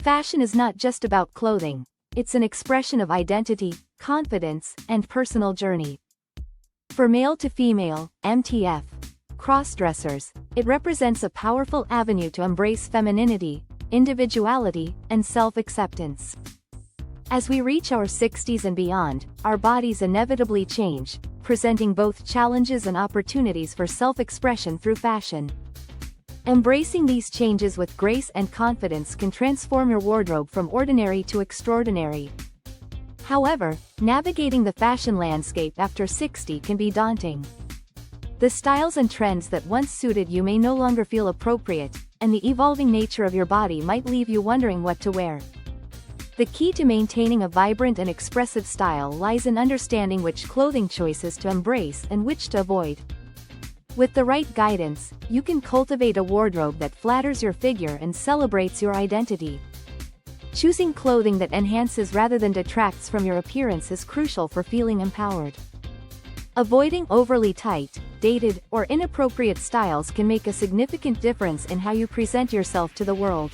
Fashion is not just about clothing. It's an expression of identity, confidence, and personal journey. For male to female, MTF Crossdressers, it represents a powerful avenue to embrace femininity, individuality, and self-acceptance. As we reach our 60s and beyond, our bodies inevitably change, presenting both challenges and opportunities for self-expression through fashion. Embracing these changes with grace and confidence can transform your wardrobe from ordinary to extraordinary. However, navigating the fashion landscape after 60 can be daunting. The styles and trends that once suited you may no longer feel appropriate, and the evolving nature of your body might leave you wondering what to wear. The key to maintaining a vibrant and expressive style lies in understanding which clothing choices to embrace and which to avoid. With the right guidance, you can cultivate a wardrobe that flatters your figure and celebrates your identity. Choosing clothing that enhances rather than detracts from your appearance is crucial for feeling empowered. Avoiding overly tight, dated, or inappropriate styles can make a significant difference in how you present yourself to the world.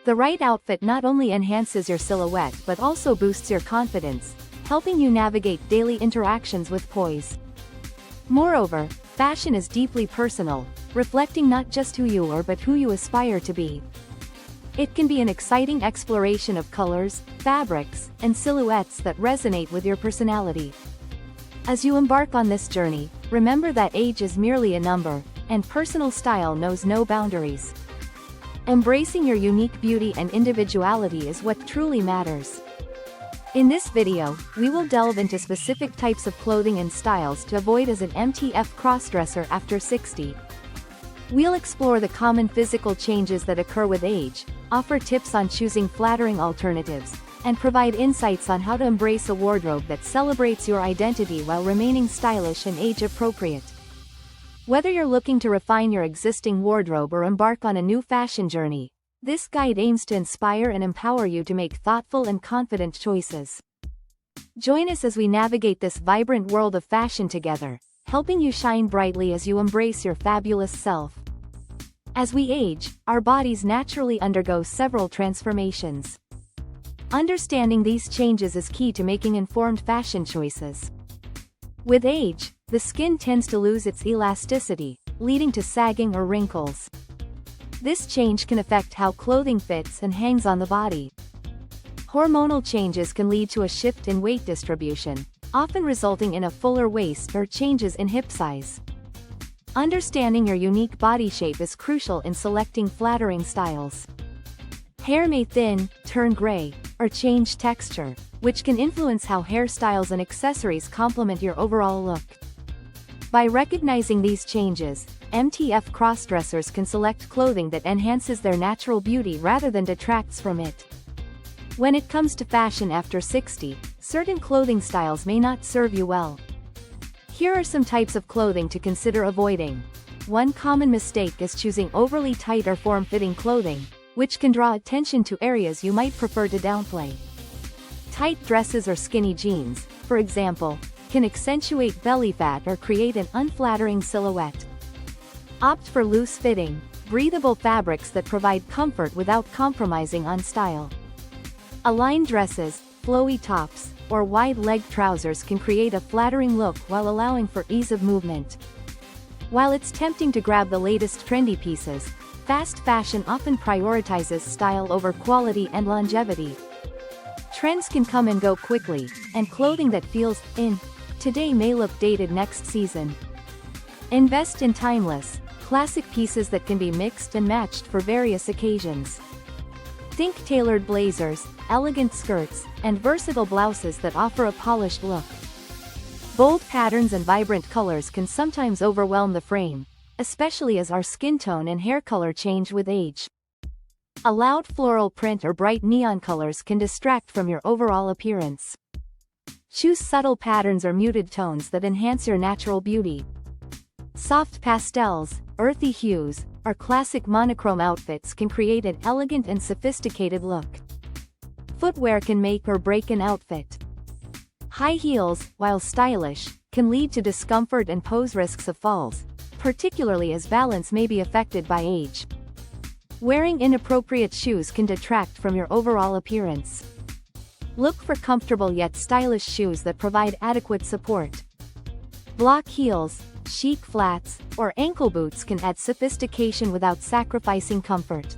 The right outfit not only enhances your silhouette but also boosts your confidence, helping you navigate daily interactions with poise. Moreover, fashion is deeply personal, reflecting not just who you are but who you aspire to be. It can be an exciting exploration of colors, fabrics, and silhouettes that resonate with your personality. As you embark on this journey, remember that age is merely a number, and personal style knows no boundaries. Embracing your unique beauty and individuality is what truly matters. In this video, we will delve into specific types of clothing and styles to avoid as an MTF crossdresser after 60. We'll explore the common physical changes that occur with age, offer tips on choosing flattering alternatives, and provide insights on how to embrace a wardrobe that celebrates your identity while remaining stylish and age-appropriate. Whether you're looking to refine your existing wardrobe or embark on a new fashion journey, this guide aims to inspire and empower you to make thoughtful and confident choices. Join us as we navigate this vibrant world of fashion together, helping you shine brightly as you embrace your fabulous self. As we age, our bodies naturally undergo several transformations. Understanding these changes is key to making informed fashion choices. With age, the skin tends to lose its elasticity, leading to sagging or wrinkles. This change can affect how clothing fits and hangs on the body. Hormonal changes can lead to a shift in weight distribution, often resulting in a fuller waist or changes in hip size. Understanding your unique body shape is crucial in selecting flattering styles. Hair may thin, turn gray, or change texture, which can influence how hairstyles and accessories complement your overall look. By recognizing these changes, MTF crossdressers can select clothing that enhances their natural beauty rather than detracts from it. When it comes to fashion after 60, certain clothing styles may not serve you well. Here are some types of clothing to consider avoiding. One common mistake is choosing overly tight or form-fitting clothing, which can draw attention to areas you might prefer to downplay. Tight dresses or skinny jeans, for example, can accentuate belly fat or create an unflattering silhouette. Opt for loose-fitting, breathable fabrics that provide comfort without compromising on style. Aligned dresses, flowy tops, or wide-leg trousers can create a flattering look while allowing for ease of movement. While it's tempting to grab the latest trendy pieces, fast fashion often prioritizes style over quality and longevity. Trends can come and go quickly, and clothing that feels in today may look dated next season. Invest in timeless, classic pieces that can be mixed and matched for various occasions. Think tailored blazers, elegant skirts, and versatile blouses that offer a polished look. Bold patterns and vibrant colors can sometimes overwhelm the frame, especially as our skin tone and hair color change with age. A loud floral print or bright neon colors can distract from your overall appearance. Choose subtle patterns or muted tones that enhance your natural beauty. Soft pastels, earthy hues, or classic monochrome outfits can create an elegant and sophisticated look. Footwear can make or break an outfit. High heels, while stylish, can lead to discomfort and pose risks of falls, particularly as balance may be affected by age. Wearing inappropriate shoes can detract from your overall appearance. Look for comfortable yet stylish shoes that provide adequate support. Block heels, chic flats, or ankle boots can add sophistication without sacrificing comfort.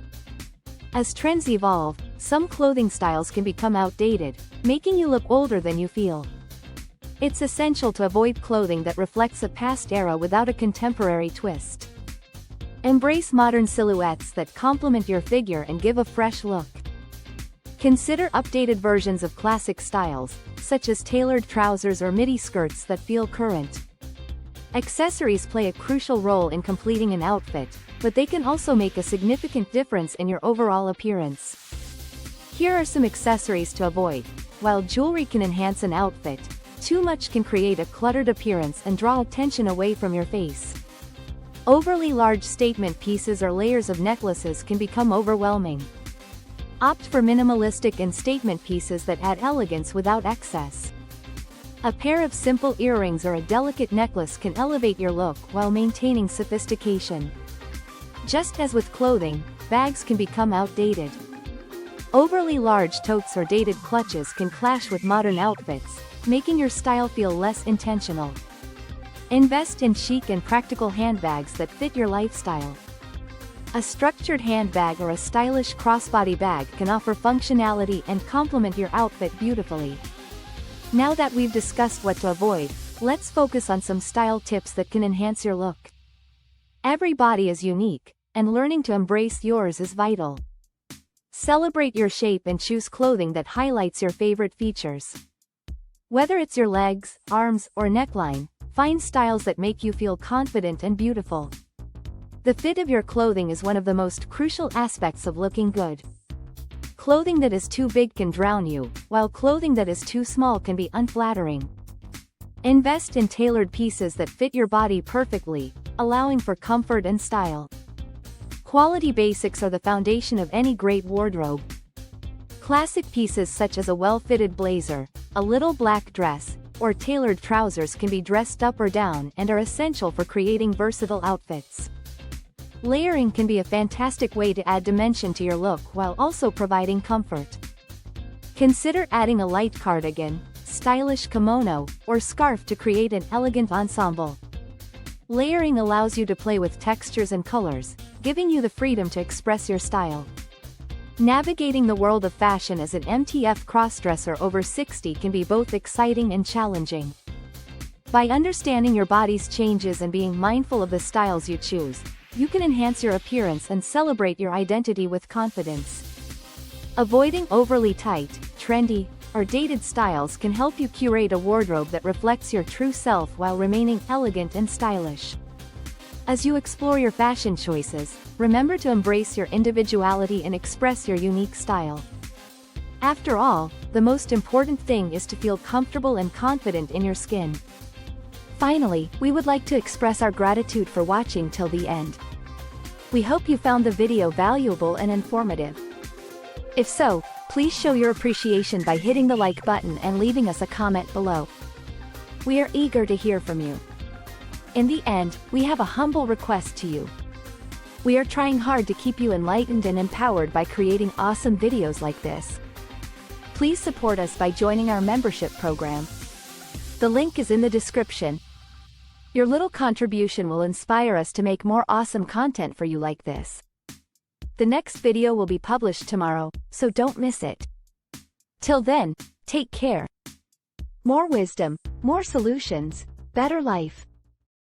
As trends evolve, some clothing styles can become outdated, making you look older than you feel. It's essential to avoid clothing that reflects a past era without a contemporary twist. Embrace modern silhouettes that complement your figure and give a fresh look. Consider updated versions of classic styles, such as tailored trousers or midi skirts that feel current. Accessories play a crucial role in completing an outfit, but they can also make a significant difference in your overall appearance. Here are some accessories to avoid. While jewelry can enhance an outfit, too much can create a cluttered appearance and draw attention away from your face. Overly large statement pieces or layers of necklaces can become overwhelming. Opt for minimalistic and statement pieces that add elegance without excess. A pair of simple earrings or a delicate necklace can elevate your look while maintaining sophistication. Just as with clothing, bags can become outdated. Overly large totes or dated clutches can clash with modern outfits, making your style feel less intentional. Invest in chic and practical handbags that fit your lifestyle. A structured handbag or a stylish crossbody bag can offer functionality and complement your outfit beautifully. Now that we've discussed what to avoid, let's focus on some style tips that can enhance your look. Every body is unique, and learning to embrace yours is vital. Celebrate your shape and choose clothing that highlights your favorite features. Whether it's your legs, arms, or neckline, find styles that make you feel confident and beautiful. The fit of your clothing is one of the most crucial aspects of looking good. Clothing that is too big can drown you, while clothing that is too small can be unflattering. Invest in tailored pieces that fit your body perfectly, allowing for comfort and style. Quality basics are the foundation of any great wardrobe. Classic pieces such as a well-fitted blazer, a little black dress, or tailored trousers can be dressed up or down and are essential for creating versatile outfits. Layering can be a fantastic way to add dimension to your look while also providing comfort. Consider adding a light cardigan, stylish kimono, or scarf to create an elegant ensemble. Layering allows you to play with textures and colors, giving you the freedom to express your style. Navigating the world of fashion as an MTF crossdresser over 60 can be both exciting and challenging. By understanding your body's changes and being mindful of the styles you choose, you can enhance your appearance and celebrate your identity with confidence. Avoiding overly tight, trendy, or dated styles can help you curate a wardrobe that reflects your true self while remaining elegant and stylish. As you explore your fashion choices, remember to embrace your individuality and express your unique style. After all, the most important thing is to feel comfortable and confident in your skin. Finally, we would like to express our gratitude for watching till the end. We hope you found the video valuable and informative. If so, please show your appreciation by hitting the like button and leaving us a comment below. We are eager to hear from you. In the end, we have a humble request to you. We are trying hard to keep you enlightened and empowered by creating awesome videos like this. Please support us by joining our membership program. The link is in the description. Your little contribution will inspire us to make more awesome content for you like this. The next video will be published tomorrow, so don't miss it. Till then, take care. More wisdom, more solutions, better life.